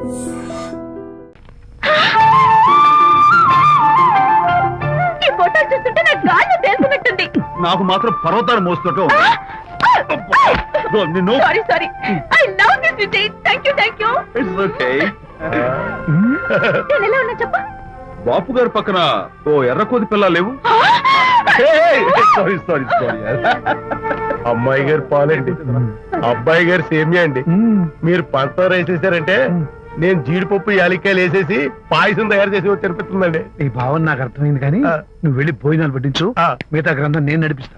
ఈ ఫోటోలు చూస్తుంటే నాకు గాల్లో తేలుతున్నట్టుంది. నాకు మాత్రం పర్వతాలు మోస్తుంటాం. Sorry sorry. I love this Vijay. Thank you. నేను ఎలా ఉన్నా చెప్పు. బాపు గారి పక్కన ఓ ఎర్రకోతి పిల్ల లేవు. సారీ. అమ్మాయి గారు పాలండి, అబ్బాయి గారు సేమియా అండి. మీరు పంచదార వేసేసారంటే నేను జీడిపప్పు యాలక్కాయలు వేసేసి పాయసం తయారు చేసి తినిపిస్తుందండి. ఈ భావన నాకు అర్థమైంది, కానీ నువ్వు వెళ్ళి భోజనాలు పట్టించు, మిగతా గ్రంథం నేను నడిపిస్తా.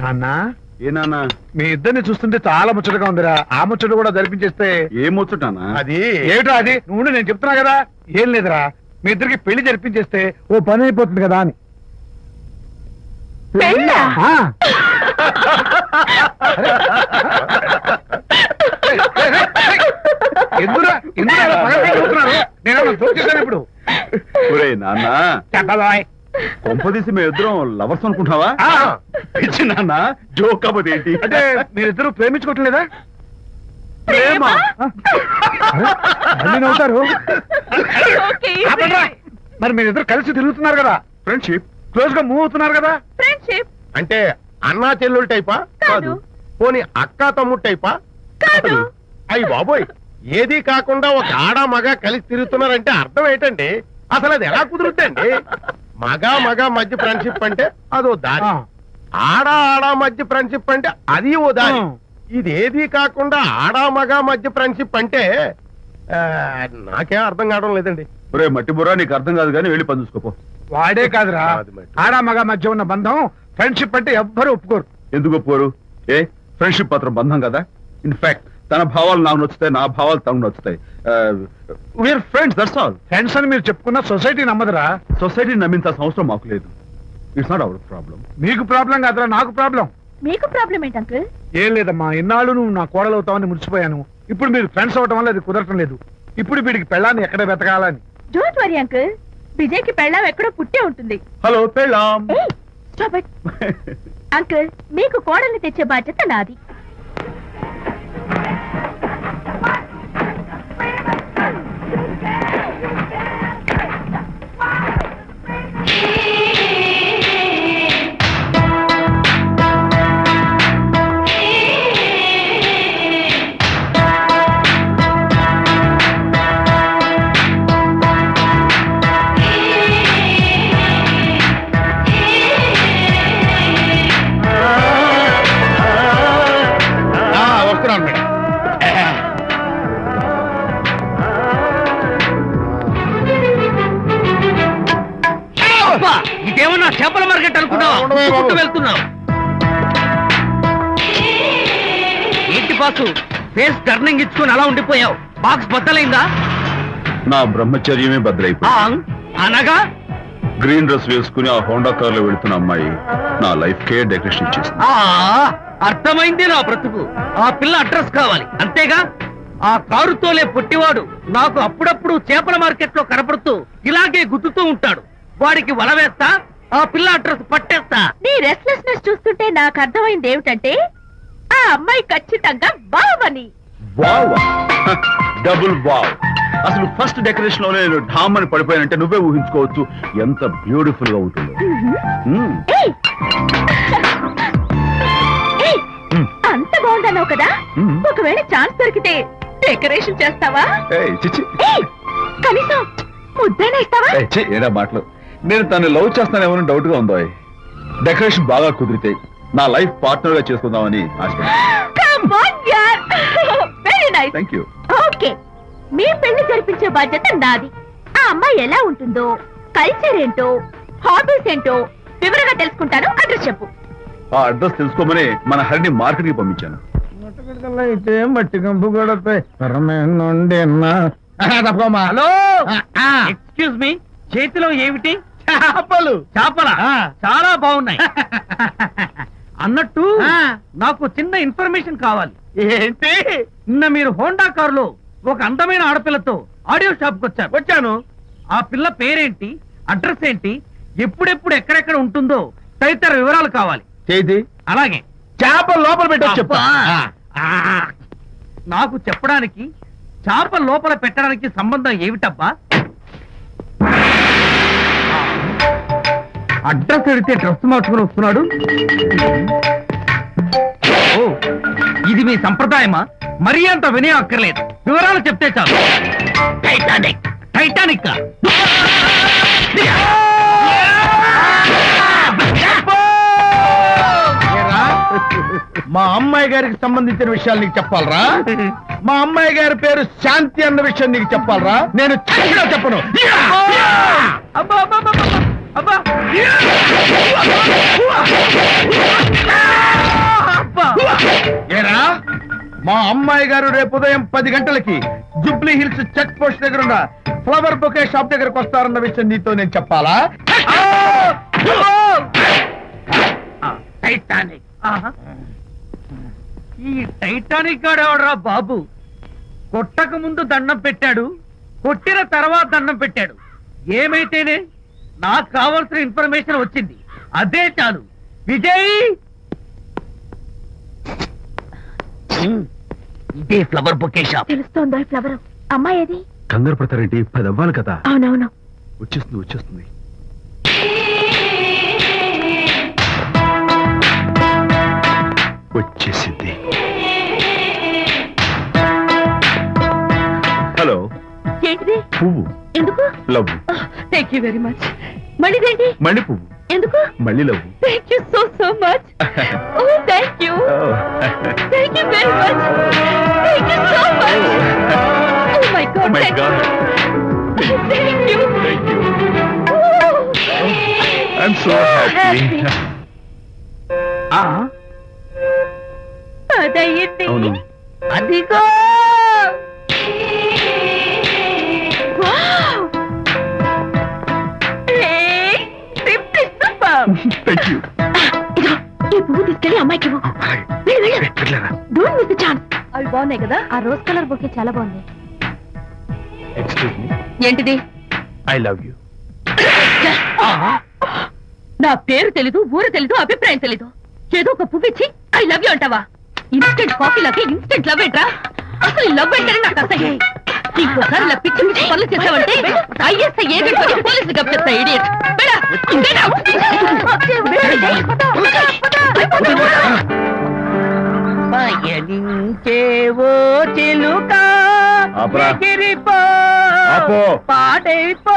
నాన్న, ఏ నాన్న, మీ ఇద్దరిని చూస్తుంటే చాలా ముచ్చటగా ఉందిరా. ఆ ముచ్చట కూడా జరిపించేస్తే. ఏ ముచ్చటానా? అది ఏమిటో అది నువ్వు నేను చెప్తున్నా కదా. ఏం లేదురా, మీ ఇద్దరికి పెళ్లి జరిపించేస్తే ఓ పని అయిపోతుంది కదా అని. పెళ్ళా? ఇప్పుడు ఒరే నాన్న, చెప్పబాయ్, కొంపదీసి మేము ఇద్దరం లవర్స్ అనుకుంటావా? పిచ్చి నాన్న, జోక్ కాబట్టి ఏంటి? అంటే మీరిద్దరు ప్రేమించుకోవట్లేదా? ప్రేమ మళ్ళీ నవ్వుతారు. Okay, మరి మీరిద్దరు కలిసి తిరుగుతున్నారు కదా, ఫ్రెండ్షిప్, క్లోజ్ గా మూవ్ అవుతున్నారు కదా. ఫ్రెండ్షిప్ అంటే అన్నా చెల్లెలు టైపా? కాదు. పోనీ అక్కా తమ్ముడు టైపా? కాదు. అయ్యి బాబోయ్, ఏది కాకుండా ఒక ఆడ మగ కలిసి తిరుగుతున్నారంటే అర్థం ఏంటండి? అసలు అది ఎలా కుదురుద్దండి? మగ మధ్య ఫ్రెండ్షిప్ అంటే అదో దారి, ఆడ మధ్య ఫ్రెండ్షిప్ అంటే అది ఓ దారి. ఇదేది కాకుండా ఆడ మధ్య ఫ్రెండ్షిప్ అంటే నాకేం అర్థం కావడం లేదండి. ఒరే మట్టి బుర్రా, నీకు అర్థం కాదు కానీ వెళ్ళి పని చూసుకోపో. వాడే కాదురా, ఆడ మగ మధ్య ఉన్న బంధం ఫ్రెండ్షిప్ అంటే ఎవ్వరు ఒప్పుకోరు. ఎందుకు ఒప్పుకోరు? ఏ ఫ్రెండ్షిప్ మాత్రం బంధం కదా. ఇన్ఫాక్ట్ తన భావాలు నాకు నచ్చుతాయి, నా భావాలు తనకు నచ్చుతాయి. We are friends, that's all. Friends అని మీరు చెప్పుకున్న సొసైటీ నమ్మదురా. సొసైటీ నమ్మింత అవసరం మాకు లేదు. It's not our problem. మీకు ప్రాబ్లం కాదురా, నాకు ప్రాబ్లం. మీకు ప్రాబ్లం ఏంటి అంకుల్? ఏం లేదమ్మా, ఇన్నాళ్ళు నువ్వు నా కోడలు అవుతావని మురిసిపోయాను. ఇప్పుడు మీరు ఫ్రెండ్స్ అవటం వల్ల అది కుదరటం లేదు. ఇప్పుడు వీడికి పెళ్ళాన్ని ఎక్కడ వెతకాలని. డోంట్ వరీ అంకుల్, విజయ్ కి పెళ్ళాం ఎక్కడో పుట్టే ఉంటుంది. హలో పెళ్ళాం. స్టాప్ ఇట్ అంకుల్, మీకు కోడల్ని తెచ్చే బాధ్యత నాది. వస్తున్నాను మేడం. ఇదేమన్నా చేపల మార్కెట్ అనుకున్నావు? వెళ్తున్నావు ఏంటి బాసు, ఫేస్ టర్నింగ్ ఇచ్చుకుని అలా ఉండిపోయావు? బాక్స్ బద్దలైందా? నా బ్రహ్మచర్యమే బద్దలైపోయింది. అనగా గ్రీన్ డ్రెస్ వేసుకుని ఆ హోండా కార్ లో వెళుతున్న అమ్మాయి నా లైఫ్ కే డెకరేషన్ ఇచ్చేసింది. అర్థమైంది నా బ్రతుకు. ఆ పిల్ల అడ్రస్ కావాలి అంతేగా. ఆ కారుతోలే పొట్టివాడు నాకు అప్పుడప్పుడు చేపల మార్కెట్ లో కనపడుతూ ఇలాగే గుద్దుతూ ఉంటాడు. వాడికి వల వేస్తా, ఆ పిల్ల అడ్రస్ పట్టేస్తా. నీ రెస్ట్లెస్నెస్ చూస్తుంటే నాకు అర్థమైంది ఏమిటంటే ఆ అమ్మాయి ఖచ్చితంగా బావని. Wow, double wow. అసలు ఫస్ట్ డెకరేషన్ లో నేను ఢామ్ అని పడిపోయానంటే నువ్వే ఊహించుకోవచ్చు ఎంత బ్యూటిఫుల్ గా ఉంటుందో. అంత బాగుందన్నావు కదా, ఒకవేళ ఛాన్స్ దొరికితే డెకరేషన్ చేస్తావా? కనీసం ముద్దైనా ఇస్తావా? ఏడా మాటలు. నేను తను లవ్ చేస్తానేమో డౌట్ గా ఉందో. డెకరేషన్ బాగా కుదిరితే నా లైఫ్ పార్ట్నర్ గా చేసుకుందామని ఆశ. Very nice. Thank you. Okay, మీ పెళ్లి జరిపించే బాధ్యత నాది. ఆ అమ్మాయి ఎలా ఉంటుందో, కల్చర్ ఏంటో, హాబీస్ ఏంటో వివరంగా తెలుసుకుంటాను. అడ్రస్ చెప్పు. ఆ అడ్రస్ తెలుసుకోమని మన హరిని మార్కెట్ కి పంపించాను. అయితే మట్టి కంపు కొడతాయి. హలో, ఎక్స్క్యూజ్ మీ, చేతిలో ఏమిటి? చేపలు. చేపల చాలా బాగున్నాయి. అన్నట్టు నాకు చిన్న ఇన్ఫర్మేషన్ కావాలి. ఏంటి? నిన్న మీరు హోండా కారులో ఒక అందమైన ఆడపిల్లతో ఆడియో షాప్ కు వచ్చాను. ఆ పిల్ల పేరేంటి, అడ్రస్ ఏంటి, ఎప్పుడెప్పుడు ఎక్కడెక్కడ ఉంటుందో తదితర వివరాలు కావాలి. చేతి అలాగే చేపలు లోపల పెట్టి చెప్తా. నాకు చెప్పడానికి చేప లోపల పెట్టడానికి సంబంధం ఏమిటబ్బా? అడ్రస్ అడిగితే డ్రెస్ మార్చుకుని వస్తున్నాడు. ఓ, ఇది మీ సంప్రదాయమా? మరీ అంత వినయం అక్కర్లేదు, వివరాలు చెప్తే చాలు. టైటానిక్. టైటానిక్ మా అమ్మాయి గారికి సంబంధించిన విషయాలు నీకు చెప్పాలరా? మా అమ్మాయి గారి పేరు శాంతి అన్న విషయం నీకు చెప్పాలరా? నేను చచ్చినా చెప్పను. అబ్బా అబ్బా అబ్బా అబ్బా అబ్బా. ఏరా, మా అమ్మాయి గారు రేపు ఉదయం 10 గంటలకి జూబ్లీ హిల్స్ చెక్ పోస్ట్ దగ్గర ఉన్న ఫ్లవర్ బొకే షాప్ దగ్గరకు వస్తారన్న విషయం నీతో నేను చెప్పాలా? టైటానిక్. ఆహా. ఈ టైటానిక్ గాడెవడరా బాబు? కొట్టక ముందు దండం పెట్టాడు, కొట్టిన తర్వాత దండం పెట్టాడు. ఏమైతేనే నాకు కావాల్సిన ఇన్ఫర్మేషన్ వచ్చింది, అదే చాలు. విజయ్, ఇదే ఫ్లవర్ బొకే షాప్. తెలుస్తోందో ఈ ఫ్లవర్. అమ్మాయి ఏది? కంగారు పడతారేంటి? 10 అవ్వాలి కదా. అవునవును. వచ్చేస్తుంది వచ్చేస్తుంది. వచ్చేసింది. హలో. ఏంటిది? పువ్వు. ఎందుకు? Love. Thank you very much. మళ్ళీదేంటి? మళ్ళీ పువ్వు. ఎందుకు? మళ్ళీ love. Thank you so much. Oh thank you. Thank you very much. Thank you so much. Oh my God. My God. Thank you. Thank you. I'm so happy. అదయ్యింది. అవును. అదిగో. Wow. ఏయ్, simply super. Thank you. ఇదిగో, ఈ పువ్వు తీసుకెళ్ళి అమ్మాయికి ఇవ్వు. వెళ్ళు, వెళ్ళు. Don't miss the chance. అవి బాగున్నాయి కదా? ఆ రోజ్ కలర్ బొకే చాలా బాగుంది. Excuse me. ఏంటిది? I love you. నా పేరు తెలీదు, ఊరు తెలీదు, అభిప్రాయం తెలీదు. ఏదో ఒక పువ్వు ఇచ్చి ఐ లవ్ యూ అంటావా? ఇన్స్టెంట్ కాఫీలకి ఇన్స్టెంట్ లవ్ ఏంట్రా? అసలు లవ్ ఏంటని నాకు అసహ్యం. ఇంకోసారి ఇలా పిచ్చి పిచ్చి పనులు చేసావంటే ఐఎస్ఐ ఏజెంట్ వచ్చి పోలీసులు కప్పిస్తా. ఇడియట్. పయనించేవో చిలుక ఆపరా. ఎగిరిపో, ఆపో. పాడైపో.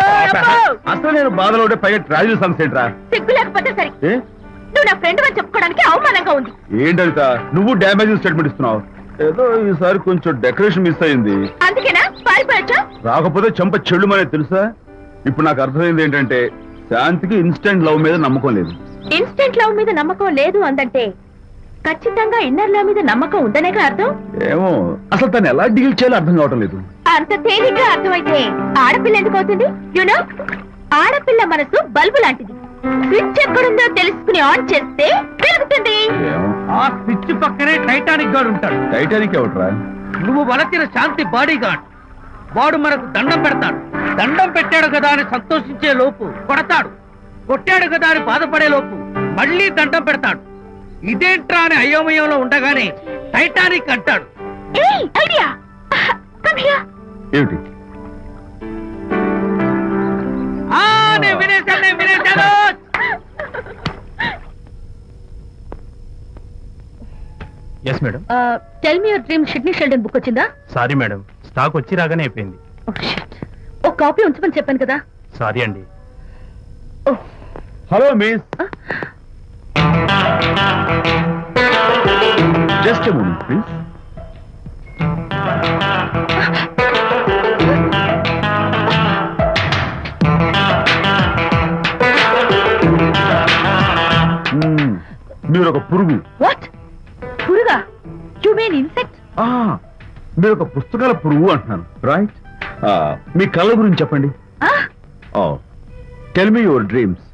అసలు నేను బాధలో ఉంటే పైగా ట్రాజడీ సాంగ్స్ ఏంట్రా? సిగ్గు లేకపోతే సరే. ఏ? నువ్వు నా ఫ్రెండ్ అని చెప్పుకోవడానికి అవమానంగా ఉంది. ఏంటంట నువ్వు డ్యామేజింగ్ స్టేట్మెంట్ ఇస్తున్నావు? ఏదో ఈసారి కొంచెం డెకరేషన్ మిస్ అయింది. అందుకేనా పారిపోయొచ్చా? రాకపోతే చెంప చెల్లుమనేది తెలుసా? ఇప్పుడు నాకు అర్థమైంది ఏంటంటే శాంతికి ఇన్స్టెంట్ లవ్ మీద నమ్మకం లేదు. ఇన్స్టెంట్ లవ్ మీద నమ్మకం లేదు అందంటే ఖచ్చితంగా ఇన్నర్ లవ్ మీద నమ్మకం ఉందనేగా అర్థం. ఏమో అసలు తను ఎలా డీల్ చేయాలో అర్థం కావటం లేదు. అంత తేలిగ్గా అర్థమైతే ఆడపిల్ల ఎందుకు అవుతుంది? యునో, ఆడపిల్ల మనసు బల్బు లాంటిది. స్విచ్ ఎక్కడుందో తెలుసుకుని ఆన్ చేస్తే పెరుగుతుంది. ఏమో. ఆ స్విచ్ పక్కనే టైటానిక్ గాడు ఉంటాడు. టైటానిక్ ఎవట్రా? నువ్వు వలచిన శాంతి బాడీ గార్డ్. వాడు మనకు దండం పెడతాడు. దండం పెట్టాడు కదా అని సంతోషించే లోపు కొడతాడు. కొట్టాడు కదా అని బాధపడే లోపు మళ్ళీ దండం పెడతాడు. ఇదేంట్రా అని అయోమయంలో ఉండగానే టైటానిక్ అంటాడు. ఏయ్, ఐడియా. Come here. ఏమిటి? నేను వినేశాను. Yes madam. Tell me your dream Sidney Sheldon book వచ్చిందా? సారీ మేడం, స్టాక్ వచ్చి రాగానే అయిపోయింది. ఒక కాపీ ఉంచమని చెప్పాను కదా. సారీ అండి. Hello miss. Just a moment please. మీరు ఒక పురుగు. వాట్? పురుగా? You mean insect? మీరు ఒక పుస్తకాల పురుగు అంటున్నాను, రైట్? మీ కళ్ళ గురించి చెప్పండి. టెల్ మీ యువర్ డ్రీమ్స్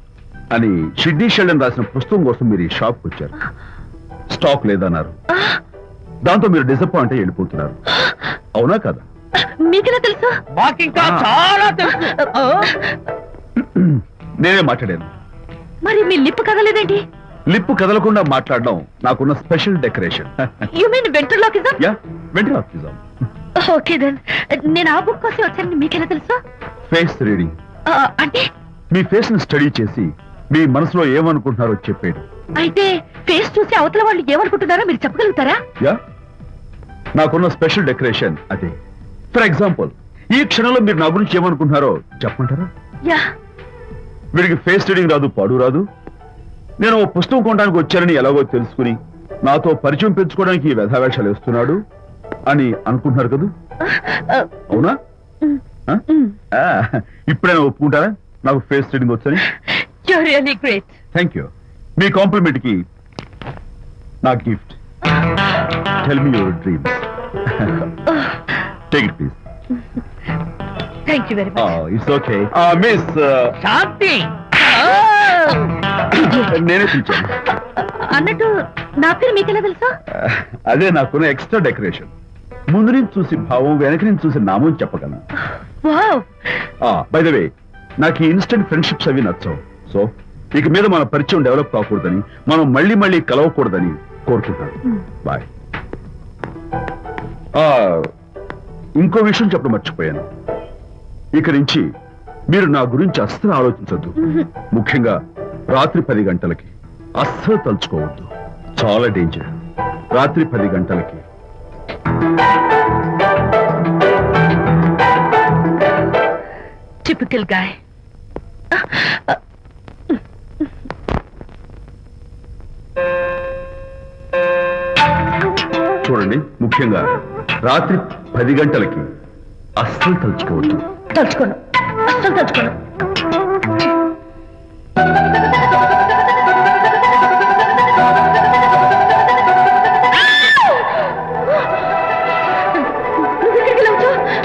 అని సిడ్నీ షెల్డన్ రాసిన పుస్తకం కోసం మీరు ఈ షాప్కి వచ్చారు. స్టాక్ లేదన్నారు. దాంతో మీరు డిసప్పాయింట్ అయ్యి వెళ్ళిపోతున్నారు. అవునా కదా? మీకెలా తెలుసు? మాకింకా చాలా తెలుసు. నేనే మాట్లాడాను. మరి మీ లిప్ కదలేదేంటి? లిప్పు కదలకుండా మాట్లాడడం నాకున్న special decoration. You mean ventriloquism? Yeah, ventriloquism. Okay then నేను ఆ బుక్ కోసం వచ్చానని మీకెలా తెలుసు? Face reading. అంటే మీ ఫేస్ ని స్టడీ చేసి మీ మనసులో ఏమనుకుంటున్నారో చెప్పేది. అయితే ఫేస్ చూసి అవతల వాళ్ళు ఏమనుకుంటున్నారో మీరు చెప్పగలుగుతారా? యా, నాకున్న స్పెషల్ డెకరేషన్ అదే. ఫర్ ఎగ్జాంపుల్, ఈ క్షణంలో మీరు నా గురించి ఏమనుకుంటున్నారో చెప్పమంటారా? యా. వీడికి ఫేస్ రీడింగ్ రాదు, పాడు రాదు. నేను ఓ పుస్తకం కొనడానికి వచ్చానని ఎలాగో తెలుసుకుని నాతో పరిచయం పెంచుకోవడానికి ఈ వ్యధావేషాలు వేస్తున్నాడు అని అనుకుంటున్నారు కదా? అవునా? ఇప్పుడైనా ఒప్పుకుంటారా నాకు ఫేస్ రీడింగ్ వచ్చని? You are really great. Thank you. మీ కాంప్లిమెంట్ కి నా gift. Tell me your dreams. Take it please. Thank you very much. It's okay. Miss Shanti. నేనే పిలిచాను. అన్నట్టు నా పేరు మీకెలా తెలుసా? అదే నాకున్న ఎక్స్ట్రా డెకరేషన్. ముందు నుంచి చూసి భావం, వెనక నుంచి చూసి నామం చెప్పగలను. వావ్. బై ద వే, నాకు ఈ ఇన్స్టెంట్ ఫ్రెండ్షిప్స్ అవి నచ్చవు. సో ఇక మీద మన పరిచయం డెవలప్ కాకూడదని, మనం మళ్ళీ మళ్ళీ కలవకూడదని కోరుకుంటాను. బాయ్. ఇంకో విషయం చెప్పడం మర్చిపోయాను. ఇక నుంచి మీరు నా గురించి అస్సలు ఆలోచించొద్దు. ముఖ్యంగా రాత్రి 10 గంటలకి అస్సలు తలుచుకోవద్దు. చాలా డేంజర్. రాత్రి 10 గంటలకి. Typical guy. చూడండి, ముఖ్యంగా రాత్రి 10 గంటలకి అస్సలు తలుచుకోవద్దు. తలుచుకోను, అస్సలు తలుచుకోను.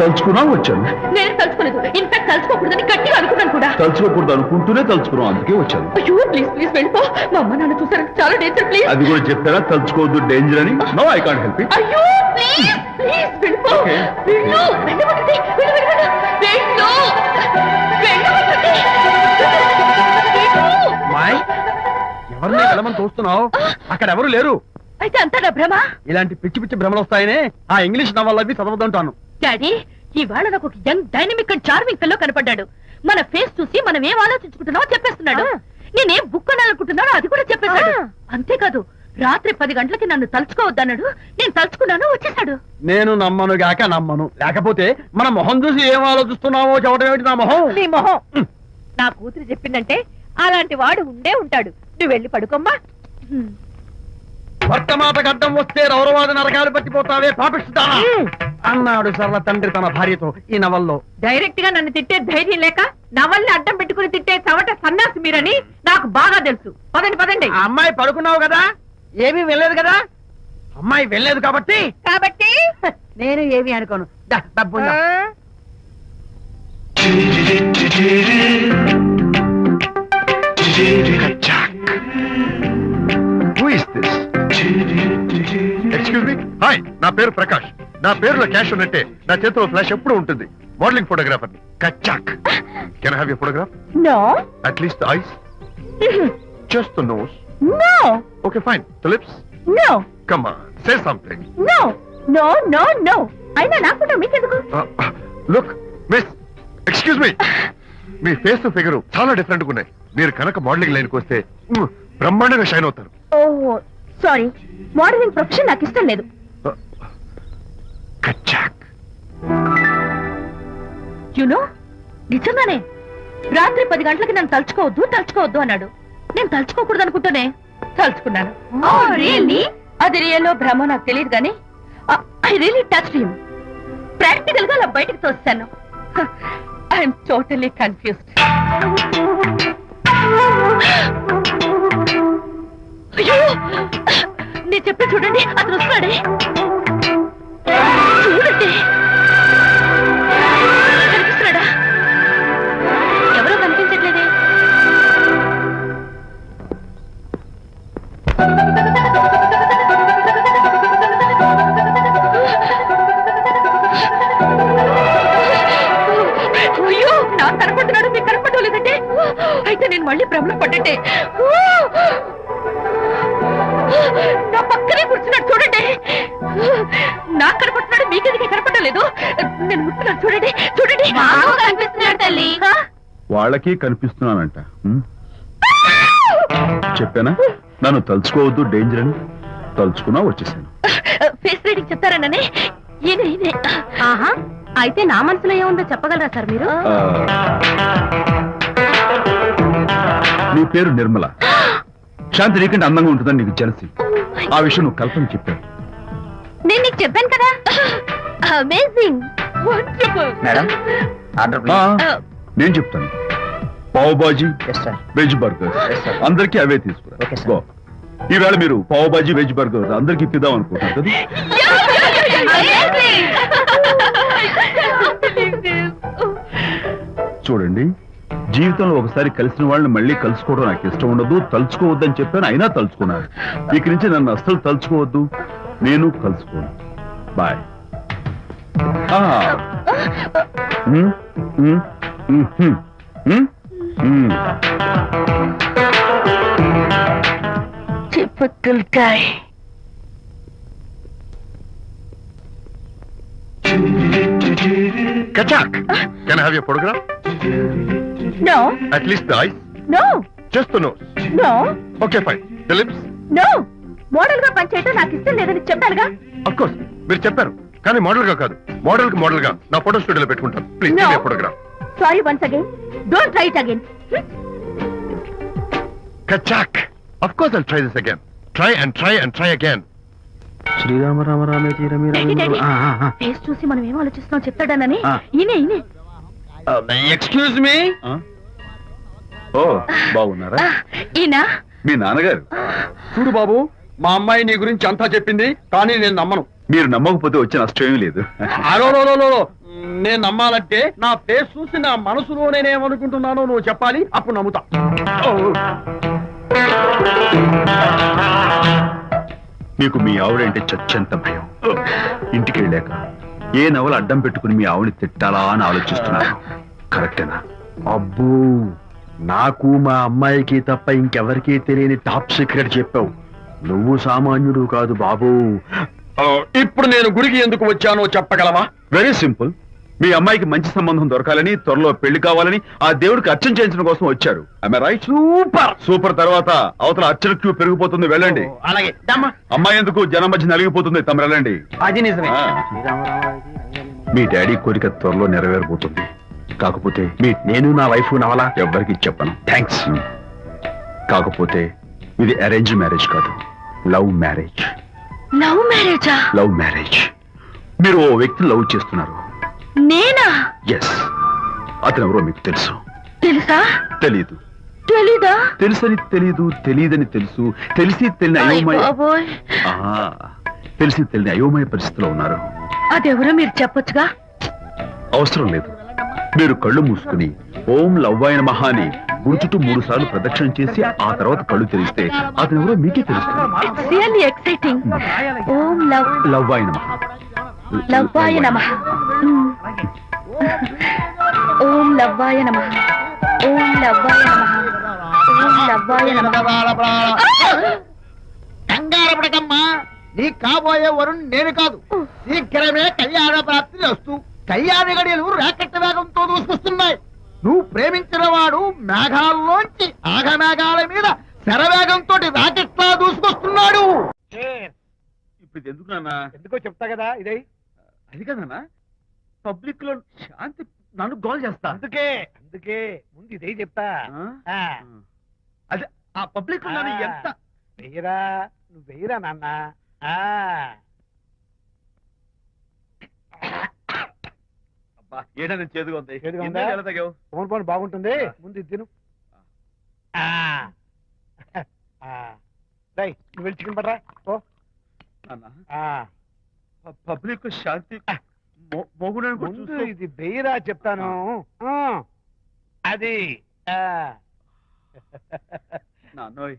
తలుచుకున్నా వచ్చాను. నేను తలుచుకోలేదు. ఇన్ఫాక్ట్ తలుచుకోకూడదని గట్టిగా అనుకున్నాను కూడా. తలుచుకోకూడదు అనుకుంటూనే తలుచుకున్నాం, అందుకే వచ్చాను. అయ్యో ప్లీజ్ ప్లీజ్ వెళ్ళిపో. మా అమ్మ నాన్న చూసారంటే చాలా డేంజర్. ప్లీజ్. అది కూడా చెప్పారా తలుచుకోవద్దు డేంజర్ అని? No, I can't help it. అయ్యో ప్లీజ్ ప్లీజ్ వెళ్ళిపో. Okay. వెళ్ళు, వెళ్ళమంటుంది. వెళ్ళు, వెళ్ళు, వెళ్ళు. వెళ్ళు. వెళ్ళమంటుంది. వెళ్ళు. మాయ్, ఎవరిని వెళ్ళమని చూస్తున్నావు? అక్కడ ఎవరు లేరు. అయితే అంతా నా భ్రమ. ఇలాంటి పిచ్చి పిచ్చి భ్రమలు వస్తాయనే ఆ ఇంగ్లీష్ నవల్ అవి చదవదంటాను. డాడీ, ఇవాళ నాకు ఒక young dynamic and charming pillow కనపడ్డాడు. మన ఫేస్ చూసి మనం ఏం ఆలోచించుకుంటున్నామో చెప్పేస్తున్నాడు. నేనేం బుక్ కొనాలనుకుంటున్నానో అది కూడా చెప్పేశాడు. అంతేకాదు, రాత్రి 10 గంటలకి నన్ను తలుచుకోవద్దన్నాడు. నేను తలుచుకున్నాను, వచ్చేసాడు. నేను నమ్మను గాక నమ్మను. లేకపోతే మన మొహం చూసి ఏం ఆలోచిస్తున్నావో చెప్పడం ఏమిటి నా మొహం? నీ మొహం. నా కూతురు చెప్పిందంటే అలాంటి వాడు ఉండే ఉంటాడు. నువ్వు వెళ్ళి పడుకోమ్మా. భర్తమాత గడ్డం వస్తే రౌరవాద నరకాలు పట్టిపోతావే పాపిస్తానా అన్నాడు సరళ తండ్రి తన భార్యతో ఈ నవల్లో. డైరెక్ట్ గా నన్ను తిట్టే ధైర్యం లేక నవల్ని అడ్డం పెట్టుకుని తిట్టే చవట సన్నాసి మీరని నాకు బాగా తెలుసు. పదండి పదండి. ఆ అమ్మాయి పడుకున్నావు కదా, ఏమీ వెళ్ళలేదు కదా. అమ్మాయి వెళ్ళలేదు కాబట్టి కాబట్టి నేను ఏమీ అనుకోను. డబ్బు ఉందా? Excuse me. హాయ్, నా పేరు ప్రకాష్. నా పేరులో క్యాష్ ఉన్నట్టే నా చేతిలో ఫ్లాష్ ఎప్పుడు ఉంటుంది. మోడలింగ్ ఫోటోగ్రాఫర్ కచ్చాక్. Can I have your photograph? No. At least the eyes, just the nose. No. Okay fine. The lips? No. Come on, say something. No no no no. అయినా నాకు మీకెందుకు? Look miss, excuse me. మీ face figure చాలా different గా ఉన్నాయి. మీరు కనుక modelling లైన్కి వస్తే బ్రహ్మాండంగా షైన్ అవుతారు. ఓ సారీ, మోడలింగ్ ప్రొఫెషన్ నాకు ఇష్టం లేదు. కచ్చాక్. యునో, నిజంగానే రాత్రి 10 గంటలకి నన్ను తలుచుకోవద్దు తలుచుకోవద్దు అన్నాడు. నేను తలుచుకోకూడదు అనుకుంటూనే తలుచుకున్నాను. అది రియల్లో భ్రమ నాకు తెలియదు కానీ I really touch him. Practical గా అలా బయటకు తోస్తాను. I'm totally confused. అయ్యో, నేను చెప్పి చూడండి, అతను వస్తున్నాడే. చూడండి, కనిపిస్తున్నాడా? ఎవరో కనిపించట్లేదే. అయ్యో, నాకు కనపడుతున్నాడు, మీకు కనపడటం లేదంటే అయితే నేను మళ్ళీ భ్రమలో పడ్డట్టే. నా పక్కనే కూర్చున్నాడు చూడండి. నాకు కనపడుతున్నాడు, మీకెందుకే కనపడలేదు? నేను ముట్టున్నాను చూడండి, చూడండి. కనిపిస్తున్నాడు తల్లి. వాళ్ళకి కనిపిస్తున్నానంట. చెప్పానా నన్ను తలుచుకోవద్దు, డేంజర్ అని. తలుచుకున్నా వచ్చేసాను. ఫేస్ రీడింగ్ చెప్తారననే. ఆహా, అయితే నా మనసులో ఏముందో చెప్పగలరా సార్ మీరు? నీ పేరు నిర్మల. శాంతి నీకంటే అందంగా ఉంటుందని నీకు తెలిసి ఆ విషయం నువ్వు కల్పన చెప్పాను. నేను నీకు చెప్పాను కదా. Amazing, wonderful. మేడం ఆర్డర్ నేను చెప్తాను. పావ్ బాజీ, వెజ్ బర్గర్ అందరికీ అవే తీసుకురా. Okay, sir. గో. ఈవేళ మీరు పావ్ బాజీ, వెజ్ బర్గర్ అందరికీ ఇప్పిద్దాం అనుకుంటారు కదా. చూడండి, జీవితంలో ఒకసారి కలిసిన వాళ్ళని మళ్ళీ కలుసుకోవడం నాకు ఇష్టం ఉండదు. తలుచుకోవద్దని చెప్పాను, అయినా తలుచుకున్నాను. ఇక నుంచి నన్ను అస్సలు తలుచుకోవద్దు, నేను కలుసుకోను. Bye. Typical Kachak, can I have your photograph? No, At least the eyes, no, just the nose. no, Okay, fine. The lips? no. Model గా పనిచేయటం నాకు ఇష్టం లేదని చెప్పానుగా. Of course, మీరు చెప్పారు. కానీ మోడల్ గా కాదు, మోడల్ గా నా ఫోటో స్టూడియోలో పెట్టుకుంటాను. Please No. Photograph. Sorry once again. Don't try it again. Kachak. Of course I'll try this again. Try and try and try again. శ్రీరామ రామ రామే తీరమి ఫేస్ చూసి మనం ఏం ఆలోచిస్తున్నాం చెప్తాడనని. ఆ. ఈయనే. Excuse me. ఓ బాగున్నారా? ఈయన మీ నాన్నగారు. చూడు బాబు, మా అమ్మాయి నీ గురించి అంతా చెప్పింది, కానీ నేను నమ్మను. మీరు నమ్మకపోతే వచ్చే నష్టం ఏమీ లేదు. అలో నేను నమ్మాలంటే నా ఫేస్ చూసి నా మనసులో నేనేమనుకుంటున్నానో నువ్వు చెప్పాలి, అప్పుడు నమ్ముతా. మీకు మీ ఆవిడంటే చచ్చంత భయం. ఇంటికి వెళ్ళాక ఏ నవల అడ్డం పెట్టుకుని మీ ఆవిడని తిట్టాలా అని ఆలోచిస్తున్నాను. కరెక్టేనా? అబ్బో, నాకు మా అమ్మాయికి తప్ప ఇంకెవరికీ తెలియని టాప్ సీక్రెట్ చెప్పావు. నువ్వు సామాన్యుడు కాదు బాబు. ఇప్పుడు నేను గుడికి ఎందుకు వచ్చానో చెప్పగలవా? Very simple. మీ అమ్మాయికి మంచి సంబంధం దొరకాలని, త్వరలో పెళ్లి కావాలని ఆ దేవుడికి అర్చన చేయించడం కోసం వచ్చారు. రైట్? సూపర్. తర్వాత అవతల అర్చన క్యూ పెరిగిపోతుంది, వెళ్ళండి. అలాగే. అమ్మాయి ఎందుకు జనం మధ్య నలిగిపోతుంది, తమరు వెళ్ళండి. అది నిజమే. మీ డాడీ కోరిక త్వరలో నెరవేరబోతుంది. కాకపోతే నేను నా వైఫ్ నవల ఎవ్వరికి చెప్పను. థ్యాంక్స్. కాకపోతే ఇది అరేంజ్ మ్యారేజ్ కాదు, లవ్ మ్యారేజ్. లవ్ మ్యారేజా? Love marriage. మీరు ఓ వ్యక్తిని లవ్ చేస్తున్నారు. నేనా? ఎస్. అతను ఎవరో మీకు తెలుసు. తెలుసా? తెలీదు. తెలీదా? తెలుసని తెలీదు, తెలీదని తెలుసు, తెలిసి తెలియని అయోమయ బాబోయ్, తెలిసి తెలియని అయోమయ పరిస్థితిలో ఉన్నారు. అదెవరో మీరు చెప్పొచ్చుగా. అవసరం లేదు. మీరు కళ్ళు మూసుకుని ఓం లవ్వాయ నమః అని గుడి చుట్టూ 3 సార్లు ప్రదక్షిణ చేసి ఆ తర్వాత కళ్ళు తెరిస్తే అతను ఎవరో మీకే తెలుస్తుంది. It's really exciting. ఓం లవ్వాయ నమః. లవ్వాయ నమః. ఓం లవ్వాయ నమః. ఓం లవ్వాయ నమః. ఓం లవ్వాయ నమః. కంగారపడకమ్మా, నీ కాబోయే వరుణ్ నేను కాదు. శీఘ్రమే కళ్యాణ ప్రాప్తి వస్తూ కళ్యాణ గడియలు రాకెట్ వేగంతో దూసుకొస్తున్నాయి. నువ్వు ప్రేమించిన వాడు మేఘాల్లోంచి ఆగమేఘాల మీద శరవేగంతో రాకెట్లా దూసుకొస్తున్నాడు. ఇప్పుడు ఎందుకు నాన్న? ఎందుకో చెప్తా కదా. ఇదే అది కదన్నా, పబ్లిక్ లో శాంతి నన్ను గోల్ చేస్తా. అందుకే ముందు ఇదే చెప్తా. అదే ఆ పబ్లిక్ లో నన్ను ఎంత వెయ్యరా, నువ్వు వెయ్యరా నాన్న. ఏదైనా చేదుగా ఉంది. చేదుగా ఉందా? ఎందుకు ఎలా తాగావు? ఫోన్ బాగుంటుంది, ముందు ఇది తిను. నువ్వు వెళ్ళి చికెన్ పట్టరా. ఓ నాన్న, పబ్లిక్ శాంతి మొగుడని కూడా ముందు చూస్తూ- ఇది వెయ్యరా చెప్తాను. అది నాన్నోయ్,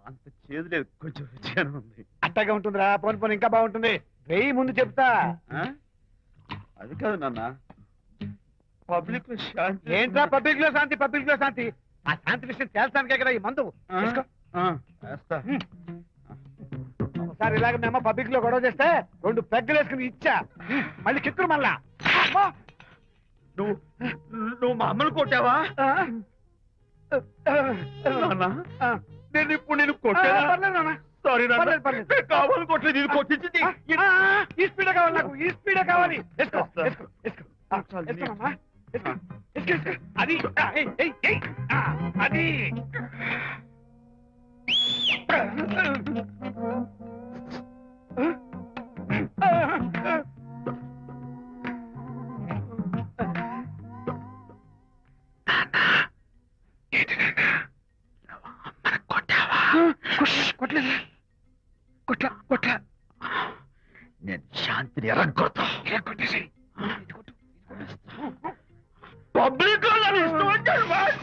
అంత చేదు లేదు, కొంచెం రుచిగానే ఉంది. అట్టగా ఉంటుందిరా. పోను ఇంకా బాగుంటుంది. వెయ్యి ముందు చెప్తా. ఆ? అది కాదు నాన్న, పబ్లిక్ లో శాంతి. ఏంట్రా పబ్లిక్ లో శాంతి? పబ్లిక్ లో శాంతి? ఆ శాంతి విషయం తేల్చడానికే కదా ఈ మందు. ఆ? తీసుకో. వేస్తా. ఒకసారి ఇలాగ మేము పబ్లిక్ లో గొడవ చేస్తే 2 పెగ్గలు వేసుకుని ఇచ్చా మళ్ళీ కిక్కురు మళ్ళా అమ్మా! నువ్వు మా అమ్మను కొట్టావా నాన్న, నేను ఇప్పుడు నేను కొట్టానా? పర్లేదు నాన్న. సారీ నాన్న. పర్లేదు, పర్లేదు. నేను కావాలని కొట్టలేదు, ఇది కొట్టించింది. ఈ స్పీడ్ కావాలి నాకు, ఈ స్పీడ్ కావాలి. వేసుకో, వేసుకో, వేసుకో. వేసుకోనమ్మా. వేసుకో, వేసుకో, వేసుకో. అది ఏయ్, ఏయ్, ఏయ్. అది కొట్టలేదు, కొట్ల నేను శాంతిని ఎరగొడతా. కొట్టేసి పబ్లిక్ లో నన్ను ఇష్టం వచ్చాడు బాస్.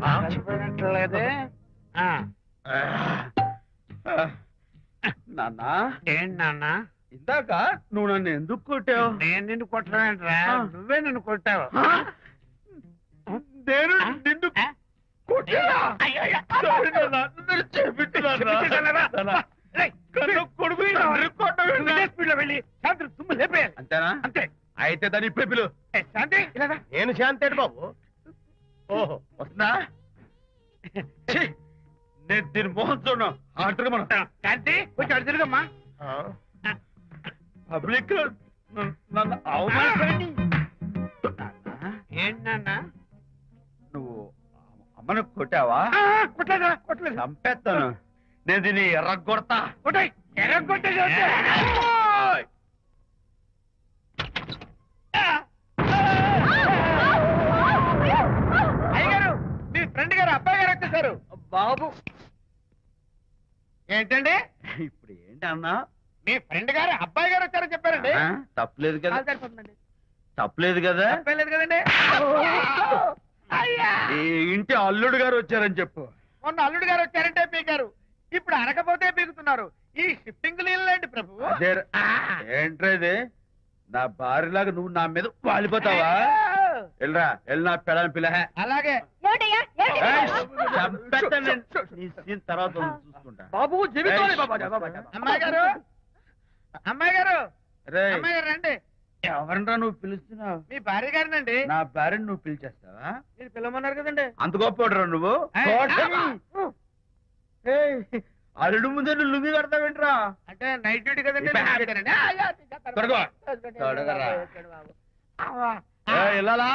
కలిసిపోయినట్లేదే. నాన్న, ఏంటి నాన్న, ఇందాక నువ్వు నన్ను ఎందుకు కొట్టావు? నేను నిన్ను కొట్టలేంట్రా, నువ్వే నిన్ను కొట్టావు. నేను నిన్ను కొట్టానా? సారీ నాన్న, నన్ను చేపించున్నాను. కొడుకు స్పీడ్ లో వెళ్ళి శాంతి తుమ్ము లేపేయాలి. అంతేనా? అంతే. అయితే దాని ఇప్పుడే పిలు. శాంతి ఇలా రా. నేను శాంతేడు బాబు. ఓహో, వస్తున్నా. ఛీ, నేను దీని మోహన్ చూడను. ఆర్డర్ మనం శాంతి కొంచెం అటు తిరుగమ్మా. పబ్లిక్ లో నన్ను అవమానించండి. ఏంటి నాన్న, నువ్వు అమ్మను కొట్టావా? కొట్టలేదా? కొట్టలేదు. చంపేస్తాను. నేను దీన్ని ఎర్రగొడతా. కొట్టాయి, ఎర్రగొట్టే అయ్యగారు, మీ ఫ్రెండ్ గారు అబ్బాయి గారు వచ్చేసారు. బాబు, ఏంటండి ఇప్పుడు ఏంటి అన్నా? మీ ఫ్రెండ్ గారు అబ్బాయి గారు వచ్చారని చెప్పారండి. తప్పలేదు కదా? సరిపోతుందండి. తప్పలేదు కదా? తప్పలేదు కదండి. ఈ ఇంటి అల్లుడు గారు వచ్చారని చెప్పు. మొన్న అల్లుడు గారు వచ్చారంటే పీకారు, ఇప్పుడు అనకపోతే పీకుతున్నారు. ఈ షిఫ్టింగ్ లేండి ప్రభు. అదే ఏంట్రా ఇది? నా భార్యలాగా నువ్వు నా మీద వాలిపోతావా? వెళ్ళరా, వెళ్ళి నా పెళ్ళని పిల్ల. అలాగే తర్వాత చూసుకుంటా. బాబు జీవితం. అమ్మాయి గారు, అమ్మాయి గారు, రేయ్, అమ్మాయి గారు రండి. ఎవరినరా నువ్వు పిలుస్తున్నావు? మీ భార్య గారినండి. నా భార్యను నువ్వు పిలిచేస్తావా? మీరు పిల్లమన్నారు కదండి. అంత గొప్ప నువ్వు? ఏయ్, అల్లుడు ముందే నువ్వు లుంగి కడతావేంట్రా? అంటే నైట్ డ్యూటీ కదండి. త్వరగా. త్వరగా. ఇల్లాలా,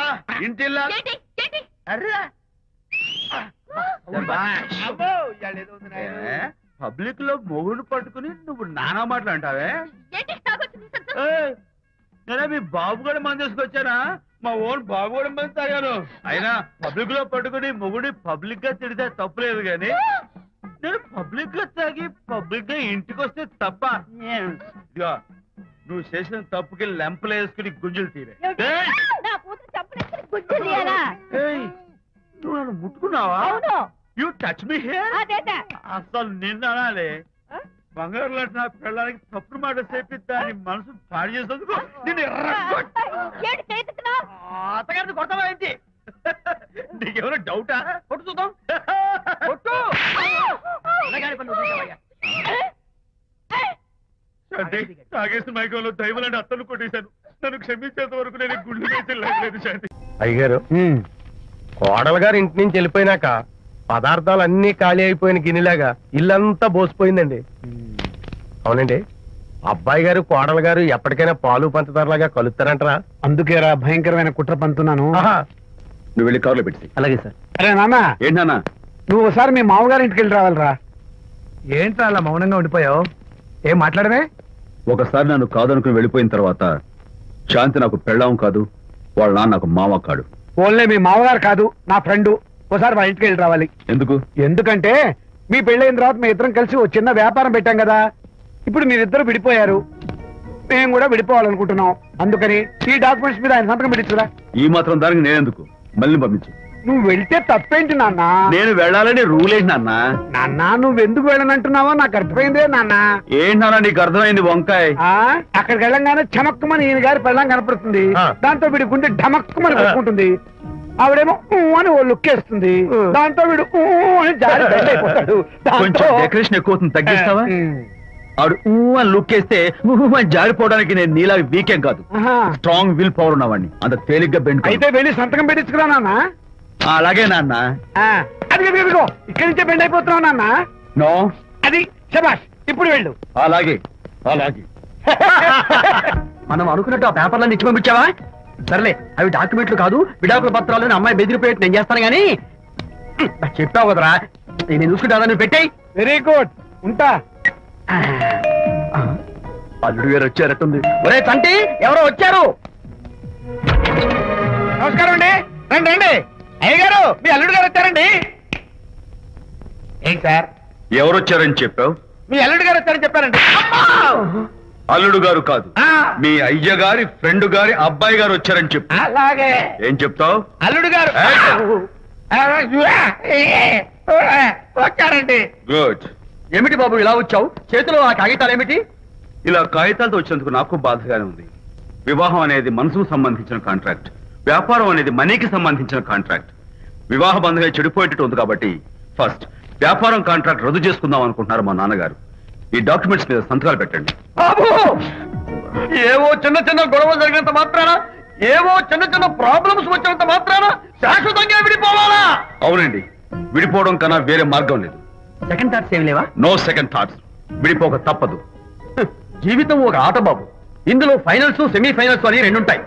ఇంటి ఇల్లాలా? ఏంటి ఏంటి అర్రా. శభాష్. అబ్బో, ఇవాళ ఏదో ఉంది నాయనా. పబ్లిక్ లో మొగుడు పట్టుకుని నువ్వు నానా మాటలు అంటావే? ఏంటి తాగొచ్చింది సంతోషం? ఏయ్, నేనే మీ బాబు కూడా మంది తీసుకొచ్చానా? మా ఓన్ బాబు కూడా మంది తాగాను. అయినా పబ్లిక్ లో పట్టుకుని మొగుడి పబ్లిక్ గా తిడితే తప్పులేదు గాని నేను పబ్లిక్ గా తాగి పబ్లిక్ గా ఇంటికి వస్తే తప్ప. ఇదిగో, నువ్వు చేసిన తప్పుకి లెంపలు వేసుకుని గుంజులు తీరే. ఏయ్, నా కూతురు చంపలేసుకుని గుజ్జు తీయాలా? ఏయ్, నువ్వు నన్ను ముట్టుకున్నావా? అవును. You touch me here. అదేదా? అసలు నిన్ను అనాలి. బంగారు లాంటి నా పిల్లలకి తప్పుడు మాట చెప్పి దాని మనసు పాడు చేసేందుకు నిన్ను ఏంటి చేతుకున్నావు? అత్తగారిని కొడతావా ఏంటి? నీకేమైనా డౌటా? కొట్టు చూద్దాం. కొట్టు. శాంతి, తాగేసిన మైకంలో దైవలాంటి అత్తలు కొట్టేశాను. నన్ను క్షమించేంత వరకు నేను గుళ్ళు వేసి లేదు శాంతి. అయ్యగారు, కోడలు గారు ఇంటి నుంచి వెళ్ళిపోయినాక పదార్థాలు అన్ని ఖాళీ అయిపోయిన గిన్నెలాగా ఇల్లంతా బోసిపోయిందండి. అవునండి, అబ్బాయి గారు కోడలు గారు ఎప్పటికైనా పాలు పంచదారలాగా కలుస్తారంటరా? అందుకేరా భయంకరమైన కుట్ర పంతున్నాను. నువ్వు వెళ్ళి కారులో పెట్టి. అలాగే సార్. అరే నాన్న, ఏంటన్నా? నువ్వు ఒకసారి మీ మామగారి ఇంటికి వెళ్ళి రావాలిరా. ఏంట్రా అలా మౌనంగా ఉండిపోయావు? ఏం మాట్లాడమే? ఒకసారి నన్ను కాదనుకుని వెళ్ళిపోయిన తర్వాత శాంతి నాకు పెళ్ళాం కాదు, వాళ్ళ నాన్న నాకు మామ కాడు. ఓన్లే మీ మామగారు కాదు, నా ఫ్రెండ్. ఒకసారి వాళ్ళ ఇంటికి వెళ్ళి రావాలి. ఎందుకు? ఎందుకంటే మీ పెళ్ళైన తర్వాత మీ ఇద్దరం కలిసి ఓ చిన్న వ్యాపారం పెట్టాం కదా. ఇప్పుడు మీరిద్దరు విడిపోయారు, మేము కూడా విడిపోవాలనుకుంటున్నాం. అందుకని ఈ డాక్యుమెంట్స్ మీద ఆయన సంతకం పెట్టించురా. ఈ మాత్రం దానికి నేనెందుకు? మళ్ళీ పంపించు. నువ్వు వెళ్తే తప్పేంటి నాన్న? నేను వెళ్ళాలని రూల్ ఏంటి నాన్న? నాన్న, నువ్వు ఎందుకు వెళ్ళనంటున్నావో నాకు అర్థమైందే నాన్న. ఏంటన్నా నీకు అర్థమైంది వంకాయ? అక్కడికి వెళ్ళంగానే చమక్కుమని ఈయన గారి పెళ్ళం కనపడుతుంది. దాంతో వీడి గుండె ఢమక్కుమని కొట్టుకుంటుంది. ఆవిడేమో ఊ అని ఓ లుక్ వేస్తుంది దాంతో వీడు ఊ అని జారి బెండ్ అయిపోతాడు కొంచెం డెకరేషన్ ఎక్కువ అవుతుంది, తగ్గిస్తావా? ఆవిడ ఊ అని లుక్ వేస్తే ఊ అని జారిపోవడానికి నేను నీలా వీకేం కాదు, ఆహా. స్ట్రాంగ్ విల్ పవర్ ఉన్నవాడిని. అంత తేలిగ్గా బెండ్ అయితే వెళ్ళి సంతకం పెట్టించుకురా నాన్న. అలాగే నాన్న. ఆ, అది ఇదిగో ఇక్కడి నుంచే బెండ్ అయిపోతున్నావు నాన్న. నో, అది శబాష్, ఇప్పుడు వెళ్ళు. అలాగే అలాగే. మనం అనుకున్నట్టు ఆ పేపర్లను ఇచ్చి పంపించావా? సర్లే, అవి డాక్యుమెంట్లు కాదు, విడాకుల పత్రాలు. అమ్మాయి బెదిరిపోయేట్టు నేను చేస్తాను గానీ చెప్పావు కదరా, నేను చూసుకుంటా. నువ్వు పెట్టాయి. వెరీ గుడ్, ఉంటా. అల్లుడు గారు వచ్చారట్టుంది. ఒరే తంటి, ఎవరో వచ్చారు. నమస్కారం అండి. రండి రండి. అయ్య గారు, మీ అల్లుడు గారు వచ్చారండి. ఏంటి సార్, ఎవరొచ్చారని చెప్పావు? మీ అల్లుడు గారు వచ్చారని చెప్పారండి. అల్లుడు గారు కాదు, ఆ, మీ అయ్య గారి ఫ్రెండ్ గారి అబ్బాయి గారు వచ్చారని చెప్పు. అలాగే. ఏం చెప్తావు? అల్లుడు గారు వచ్చారండి. గుడ్. ఏమిటి బాబు ఇలా వచ్చావు? చేతిలో ఆ కాగితాలు ఏమిటి? ఇలా కాగితాలతో వచ్చినందుకు నాకు బాధగానే ఉంది. వివాహం అనేది మనసుకు సంబంధించిన కాంట్రాక్ట్, వ్యాపారం అనేది మనీకి సంబంధించిన కాంట్రాక్ట్. వివాహ బంధంగా చెడిపోయేటట్టు ఉంది కాబట్టి ఫస్ట్ వ్యాపారం కాంట్రాక్ట్ రద్దు చేసుకుందాం అనుకుంటున్నారు మా నాన్నగారు. ఈ డాక్యుమెంట్స్ మీద సంతకాలు పెట్టండి. బాబు, ఏవో చిన్న చిన్న గొడవలు జరిగినంత మాత్రాన, ఏవో చిన్న చిన్న ప్రాబ్లమ్స్ వచ్చినంత మాత్రాన శాశ్వతంగా విడిపోవాలా? అవునండి, విడిపోవడం కన్నా వేరే మార్గం లేదు. సెకండ్ థాట్స్ ఏం లేవా? No second thoughts. విడిపోక తప్పదు. జీవితం ఒక ఆట బాబు, ఇందులో ఫైనల్స్ సెమీఫైనల్స్ అని రెండుంటాయి.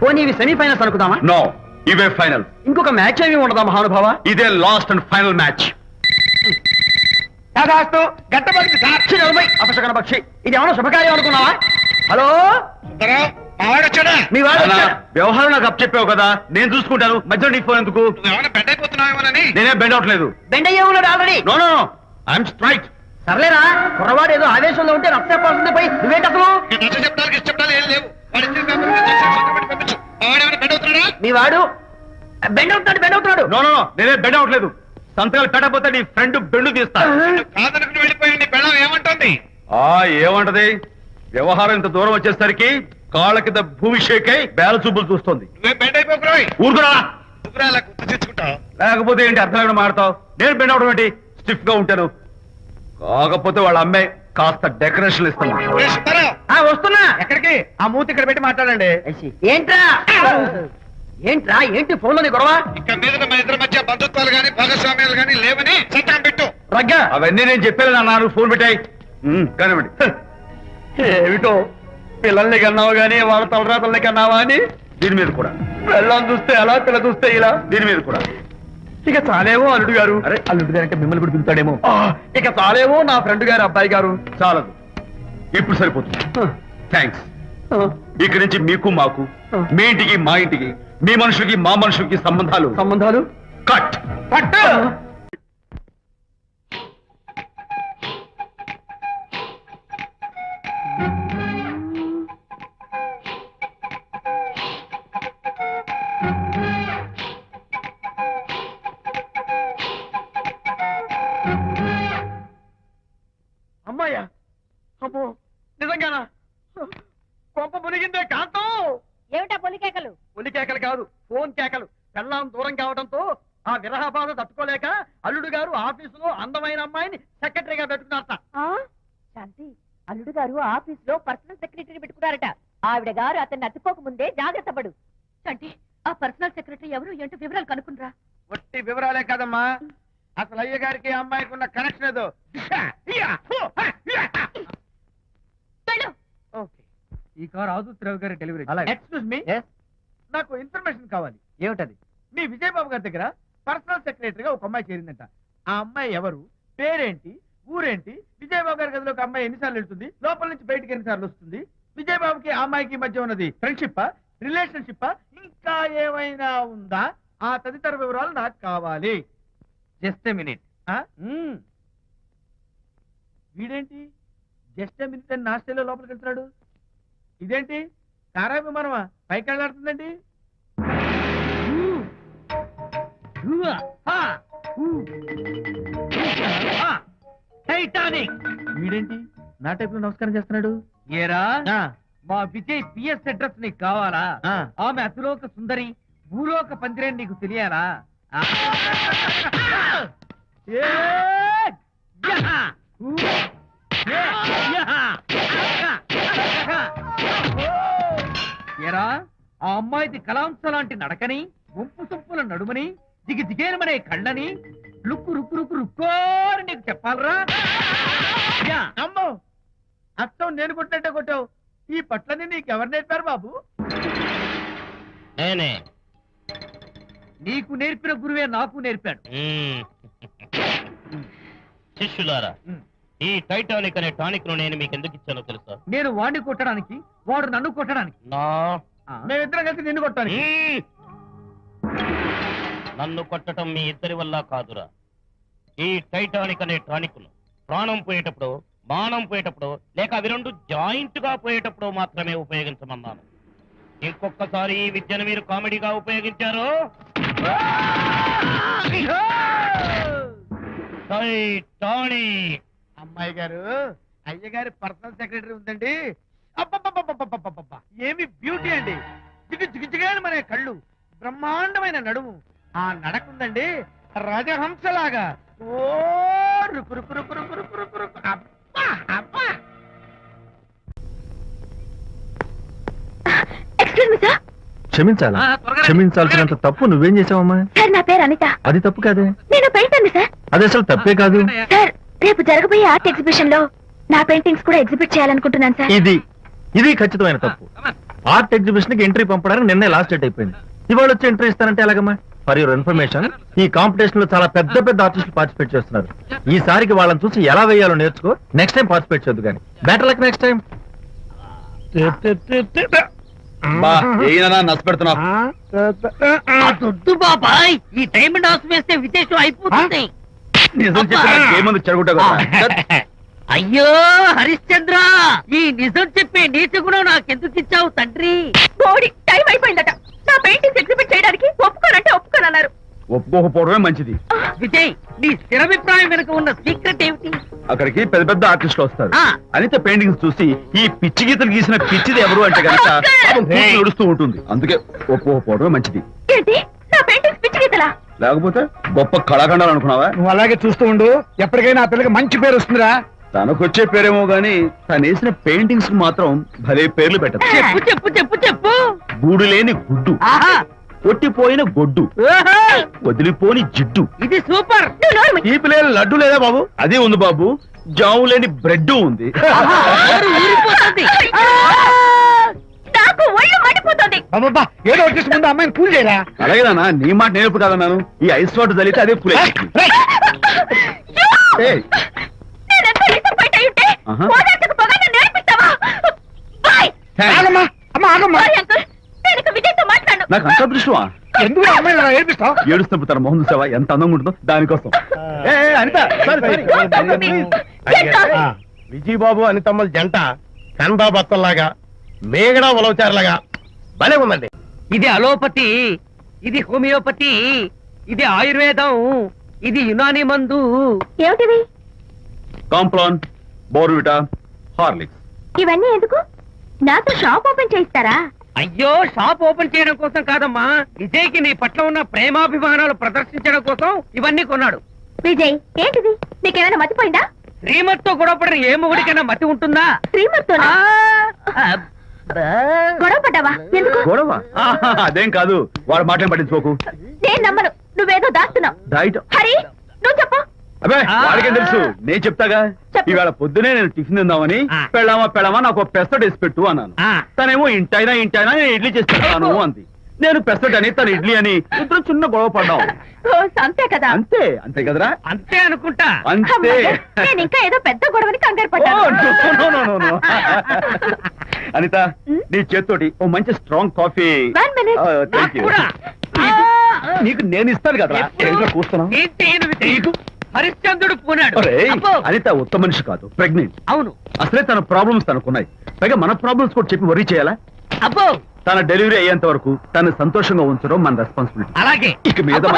పోనీ ఇవి సెమీఫైనల్స్ అనుకుందామా? నో, ఇవే ఫైనల్. ఇంకొక మ్యాచ్ ఏమి ఉండదా మహానుభావ? ఇదే లాస్ట్ అండ్ ఫైనల్ మ్యాచ్. కాదాస్తు గట్టబడింది సార్. అపశకన పక్షి, ఇది ఏమన్నా శుభకార్యం అనుకున్నావా? హలో, వచ్చాడా? మీ వాడు అన్నా, వచ్చాడా? వ్యవహారం నాకు అప్ చెప్పావు కదా, నేను చూసుకుంటాను. మధ్యలో నీకు ఫోన్ ఎందుకు? ఏమైనా బెడ్ అయిపోతున్నావేమోనని. నేనే బెండ్ అవట్లేదు. బెండ్ అయ్యే ఉన్నాడు already. No no, I'm straight. సర్లేరా, కుర్రవాడు ఏదో ఆవేశంలో ఉంటే రక్త చెప్పాల్సింది పోయి నువ్వేంటి అసలు? చెప్పడానికి ఇష్టపడాలి ఏం లేవు. వాడు ఇచ్చిన పేపర్ మీద సంతకం పెట్టి పంపించు. వాడేమైనా బెడ్ అవుతున్నాడా? మీ వాడు బెండ్ అవుతున్నాడు. నో నో నో, నేనే బెండ్ అవట్లేదు. సంతకాలు పెట్టకపోతే నీ ఫ్రెండ్ బెండు తీస్తా. కాదనుకుని వెళ్ళిపోయి నీ పెళ్ళం ఏమంటుంది? ఏమంటది? వ్యవహారం ఇంత దూరం వచ్చేసరికి కాళ్ళ కింద భూమి షేక్ అయి బేల చూపులు చూస్తుంది. నువ్వే బెడ్ అయిపోకురాయి. ఊరుకురా. నువ్వురా అలా గుర్తు తెచ్చుకుంటావు. లేకపోతే ఏంటి అర్థం లేకుండా మాడతావు? నేను బెండ్ అవడం ఏంటి? స్టిఫ్ గా ఉంటాను. కాకపోతే వాళ్ళ అమ్మాయి కాస్త డెకరేషన్ ఇస్తాను. వస్తున్నా. ఎక్కడికి? ఆ మూతి ఇక్కడ పెట్టి మాట్లాడండి. ఏంట్రా ఏంటి ఫోన్ లోని గొడవ? ఇక మీద మన ఇద్దరి మధ్య బంధుత్వాలు గాని భాగస్వామ్యాలు గాని లేవని సంతకం పెట్టు. రగ్గా, అవన్నీ నేను చెప్పాను అన్నారు. ఫోన్ పెట్టాయి కానివ్వండి. ఏమిటో పిల్లల్ని కన్నావు గానీ వాళ్ళ తలరాతల్ని కన్నావా అని. దీని మీద కూడా, పిల్లల్ని చూస్తే అలా, పిల్ల చూస్తే ఇలా. దీని మీద కూడా. ఇక చాలేమో అల్లుడు గారు. అరే, అల్లుడు గారు అంటే మిమ్మల్ని కూడా పిలుతాడేమో. ఇక చాలేమో నా ఫ్రెండ్ గారు అబ్బాయి గారు. చాలదు, ఇప్పుడు సరిపోతుంది. థ్యాంక్స్. ఇక్కడి నుంచి మీకు మాకు, మీ ఇంటికి మా ఇంటికి, మీ మనుషులకి మా మనుషులకి సంబంధాలు కట్. పట్టు. అమ్మాయ్యా, అమ్మో నిజంగానా? కొంప మునిగిందే కాంతం. ఏమిటా పొలికేకలు? ఒలి కేకలు కాదు, ఫోన్ కేకలు. పెళ్ళాం దూరం కావడంతో ఆ విరహ బాధ తట్టుకోలేక అల్లుడు గారు ఆఫీసులో అందమైన అమ్మాయిని సెక్రటరీగా పెట్టుకున్నారట. శాంతి, అల్లుడు గారు ఆఫీస్ లో పర్సనల్ సెక్రటరీ పెట్టుకున్నారట. ఆవిడ గారు అతన్ని అతుక్కోక ముందే జాగ్రత్త పడు. శాంతి, ఆ పర్సనల్ సెక్రటరీ ఎవరు ఏంటో వివరాలు కనుక్కునరా. ఒట్టి వివరాలే కదమ్మా, అసలు అయ్య గారికి అమ్మాయికి ఉన్న కనెక్షన్ ఏదో. ఈ కార్ ఆదుత్రావు గారి డెలివరీ. ఎక్స్క్యూజ్ మీ, నాకు ఇన్ఫర్మేషన్ కావాలి. ఏమిటది? మీ విజయబాబు గారి దగ్గర పర్సనల్ సెక్రటరీగా ఒక అమ్మాయి చేరిందంట. ఆ అమ్మాయి ఎవరు, పేరేంటి, ఊరేంటి, విజయబాబు గారి గదిలోకి అమ్మాయి ఎన్నిసార్లు వెళ్తుంది, లోపల నుంచి బయటికి ఎన్నిసార్లు వస్తుంది, విజయబాబుకి ఆ అమ్మాయికి మధ్య ఉన్నది ఫ్రెండ్షిప్, రిలేషన్షిప్, ఇంకా ఏమైనా ఉందా? ఆ తదితర వివరాలు నాకు కావాలి. Just a minute. వీడేంటి జస్ట్ మినిట్ అని నా స్టైల్లో లోపలికి వెళ్తున్నాడు? ఇదేంటి కారా విమానమా పైకి వెళ్ళాడుతుందండి? టైటానిక్. వీడేంటి నా టైప్ లో నమస్కారం చేస్తున్నాడు? ఏరా, ఆ, మా విజయ్ పిఎస్ అడ్రస్ నీకు కావాలా? ఆ. ఆమె అతిలోక సుందరి, భూలోక పందిరేని నీకు తెలియాలా ఆ. ఏ, యహ, ఊ, ఏ, యహ, యహ. ఏరా ఆ అమ్మాయిది కలాంస లాంటి నడకని వంపు సొంపుల నడుమని దిగి దిగేనమనే కళ్ళని లుక్కు రుక్కు రుక్కు రుక్కోని నీకు చెప్పాలరా యా. అమ్మో అత్తం నేను కొట్టినట్టే కొట్టావు. ఈ పట్లని నీకెవరు నేర్పారు బాబు? నేనే నీకు నేర్పిన గురువే నాకు నేర్పాడు. శిష్యులారా, ఈ టైటానిక్ అనే టానిక్ ను నేను మీకు ఎందుకు ఇచ్చానో తెలుసా? నేను వాడిని కొట్టడానికి, వాడు నన్ను కొట్టడానికి. నా మేమిద్దరం కలిసి నిన్ను కొట్టాలి. నన్ను కొట్టడం మీ ఇద్దరి వల్ల కాదురా. ఈ టైటానిక్ అనే టానిక్ ను ప్రాణం పోయేటప్పుడు, బాణం పోయేటప్పుడు, లేక అవి రెండు జాయింట్ గా పోయేటప్పుడు మాత్రమే ఉపయోగించమన్నాను. ఇంకొకసారి ఈ విద్యను మీరు కామెడీగా ఉపయోగించారు, టైటానిక్. అమ్మాయి గారు, అయ్యగారి పర్సనల్ సెక్రటరీ ఉందండి. అబ్బబ్బబ్బబ్బబ్బబ్బబ్బబ్బ! ఏమి బ్యూటీ అండి. జిగు జిగు జిగాని మన కళ్ళు, బ్రహ్మాండమైన నడుము, ఆ నడకుందండి రాజహంసలాగా. ఓ రుకు రుకు రుకు రుకు రుకు రుకు రుకు. అబ్బా అబ్బా. Excuse me sir. క్షమించాలా? ఆ, త్వరగా క్షమించాల్సినంత తప్పు నువ్వేం చేసావమ్మా? సార్ నా పేరు అనిత. అది తప్పు కాదే. నేను పెయింటర్ సార్. అది అసలు తప్పే కాదు. సార్ రేపు జరగబోయే ఆర్ట్ ఎగ్జిబిషన్ లో నా పెయింటింగ్స్ కూడా ఎగ్జిబిట్ చేయాలనుకుంటున్నాను సార్. ఇది ఖచ్చితమైన తప్పు. ఆర్ట్ ఎగ్జిబిషన్ కి ఎంట్రీ పంపడానికి నిన్నే లాస్ట్ డేట్ అయిపోయింది. ఇవాళ వచ్చి ఎంట్రీ ఇస్తానంటే ఎలాగమ్మా? ఫర్ యువర్ ఇన్ఫర్మేషన్, ఈ కాంపిటీషన్ లో చాలా పెద్ద పెద్ద ఆర్టిస్టులు పార్టిసిపేట్ చేస్తున్నారు. ఈసారికి వాళ్ళని చూసి ఎలా వేయాలో నేర్చుకో. నెక్స్ట్ టైం పార్టిసిపేట్ చేయొద్దు కానీ. Better luck next time. నష్టపెడుతున్నావు. దొడ్డు బాబాయ్, ఈ డైమండ్ హౌస్ వేస్తే విశేషం అయిపోతుంది. నిజం చెప్పిన ఏమంది చెడగొట్టావు కదా. అయ్యో హరిశ్చంద్ర, ఈ నిజం చెప్పే నీచ గుణం నాకెందుకు ఇచ్చావు తండ్రి? బోడి టైం అయిపోయిందట. నా పెయింటింగ్స్ ఎగ్జిబిట్ చేయడానికి ఒప్పుకోనంటే ఒప్పుకోనన్నారు. ఒప్పుకోకపోవడమే మంచిది. విజయ్, నీ స్థిరాభిప్రాయం వెనుక ఉన్న సీక్రెట్ ఏమిటి? అక్కడికి పెద్ద పెద్ద ఆర్టిస్టులు వస్తారు. ఆ. అనిత పెయింటింగ్స్ చూసి ఈ పిచ్చి గీతలు గీసిన పిచ్చిది ఎవరు అంటే కనుక నడుస్తూ ఉంటుంది. అందుకే ఒప్పుకోకపోవడమే మంచిది. ఏంటి నా పెయింటింగ్స్ పిచ్చి గీతలా? లేకపోతే గొప్ప కళాఖండాలు అనుకున్నావా? నువ్వు అలాగే చూస్తూ ఉండు, ఎప్పటికైనా ఆ పిల్లకి మంచి పేరు వస్తుందిరా. తనకొచ్చే పేరేమో గాని తను వేసిన పెయింటింగ్స్ కు మాత్రం భలే పేర్లు పెట్టదు. చెప్పు చెప్పు చెప్పు చెప్పు. గూడు లేని గుడ్డు, ఆహా, కొట్టిపోయిన గొడ్డు, ఓహో, వదిలిపోని జిడ్డు. ఇది సూపర్. నువ్వు నోరు మూయి. ఈ పిల్లలు లడ్డు లేదా బాబు? అదే ఉంది బాబు. జాము లేని బ్రెడ్ ఉంది. ఆహా, నోరు ఊరిపోతుంది. నాకు ఒళ్ళు మండిపోతుంది. అబ్బబ్బా, ఏదో వచ్చేసి ముందు అమ్మాయిని కూల్ చేయరా. అలాగేనా? నీ మాట నేర్పు కాదన్నాను. ఈ ఐస్ వాటర్ చల్లితే అదే పులే. నేనెంత disappoint అయి ఉంటే ఆహా. ఓదార్చకు పోగా నన్ను నేర్పిస్తావా? బాయ్. ఆగమ్మా, అమ్మ ఆగమ్మా. సారీ అంకుల్, నేను ఇక విజయ్తో మాట్లాడను. నాకు అంత దృష్టమా? ఎందుకు ఆ అమ్మాయిని అలా ఏడిపిస్తావు? ఏడుస్తున్నప్పుడు తన మొహం చూసావా ఎంత అందంగా ఉంటుందో? దానికోసం. Anitha Don't talk to me. Get lost. Vijaya Babu అనితమ్మల జంట కందా బత్తల్లాగా, మేగడ ఉలవచారులాగా భలే ఉందండి. ఇది అలోపతి, ఇది హోమియోపతి, ఇది ఆయుర్వేదం, ఇది యునాని మందు. ఏమిటివి? Complan, Bournvita, Horlicks. ఇవన్నీ ఎందుకు? నాతో షాప్ ఓపెన్ చేయిస్తారా? అయ్యో, షాప్ ఓపెన్ చేయడం కోసం కాదమ్మా, విజయ్కి నీ పట్ల ఉన్న ప్రేమాభిమానాలు ప్రదర్శించడం కోసం ఇవన్నీ కొన్నాడు. విజయ్, ఏంటిది? నీకేమైనా మతిపోయిందా? శ్రీమతితో గొడవపడిన ఏ మొగుడికైనా మతి ఉంటుందా? శ్రీమతితో గొడవ పడ్డావా? ఎందుకు? గొడవ? ఆహా, అదేం కాదు. వాడు మాటలు పట్టించుకోకు. నేను నమ్మను. నువ్వేదో దాస్తున్నావు. డైట్. హరి, నువ్వు చెప్పు. అబ్బే, వాడికేం తెలుసు? నేను చెప్తాగా. చెప్పు. ఈవేళ పొద్దునే నేను టిఫిన్ తిందామని పెళ్ళామా నాకు ఒక పెసరట్ వేసి పెట్టు అన్నాను. తనేమో ఇంటైనా నేను ఇడ్లీ చేసి పెడతాను అంది. నేను పెసరట్ అని తను ఇడ్లీ అని ఇద్దరు చిన్న గొడవ పడ్డాం. ఓ, అంతే కదా? అంతే కదరా? అంతే అనుకుంటా. అంతే. అమ్మయ్య, నేను ఇంకా ఏదో పెద్ద గొడవని కంగారు ఓ, పడ్డాను. no. అనిత, నీ చేత్తోటి ఓ మంచి strong coffee. 1 minute. Thank you. కూడా. నీకు నేను ఇస్తాను కదా. కూస్తున్నావు. ఏంటి ఈయన విజయ్? హరిశ్చంద్రుడు పూనాడు. ఒరేయ్, అబ్బో. అనిత ఉత్తమ మనిషి కాదు, ప్రెగ్నెంట్. అవును. అసలే తన ప్రాబ్లమ్స్ తనకున్నాయి. పైగా మన ప్రాబ్లమ్స్ కూడా చెప్పి వరీ చేయాలా? అబ్బో, తన డెలివరీ అయ్యేంత వరకు తను సంతోషంగా ఉంచడం మన రెస్పాన్సిబిలిటీ. అలాగే. ఇక మీద అబ్బో.